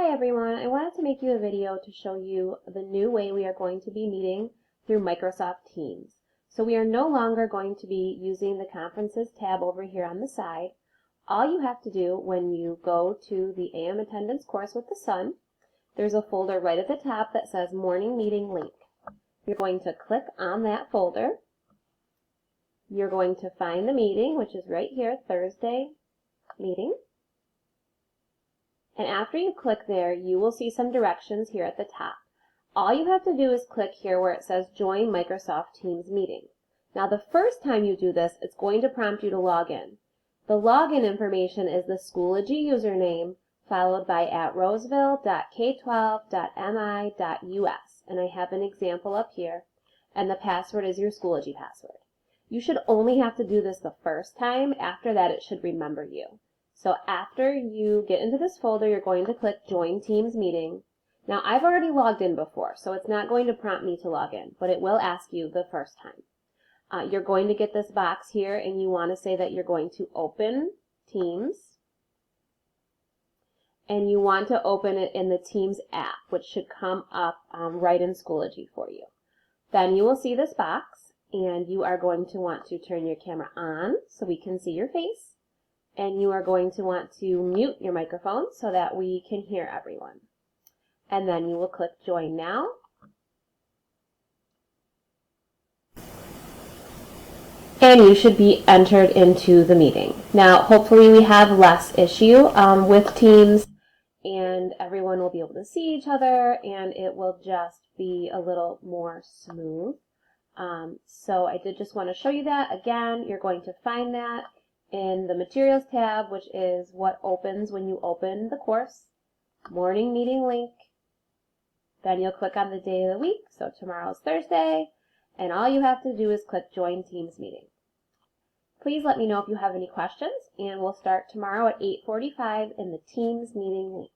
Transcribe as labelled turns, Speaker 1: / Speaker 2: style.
Speaker 1: Hi everyone, I wanted to make you a video to show you the new way we are going to be meeting through Microsoft Teams. So we are no longer going to be using the Conferences tab over here on the side. All you have to do when you go to the AM Attendance course with the sun, there's a folder right at the top that says Morning Meeting Link. You're going to click on that folder. You're going to find the meeting, which is right here, Thursday meeting. And after you click there, you will see some directions here at the top. All you have to do is click here where it says Join Microsoft Teams Meeting. Now the first time you do this, it's going to prompt you to log in. The login information is the Schoology username followed by @roseville.k12.mi.us. And I have an example up here. And the password is your Schoology password. You should only have to do this the first time. After that, it should remember you. So after you get into this folder, you're going to click Join Teams Meeting. Now I've already logged in before, so it's not going to prompt me to log in, but it will ask you the first time. You're going to get this box here, and you want to say that you're going to open Teams. And you want to open it in the Teams app, which should come up right in Schoology for you. Then you will see this box, and you are going to want to turn your camera on so we can see your face. And you are going to want to mute your microphone so that we can hear everyone. And then you will click Join Now. And you should be entered into the meeting. Now, hopefully we have less issue with Teams, and everyone will be able to see each other, and it will just be a little more smooth. So I did just want to show you that. Again, you're going to find that in the Materials tab, which is what opens when you open the course, Morning Meeting Link. Then you'll click on the day of the week, so tomorrow's Thursday, and all you have to do is click Join Teams Meeting. Please let me know if you have any questions, and we'll start tomorrow at 8:45 in the Teams Meeting Link.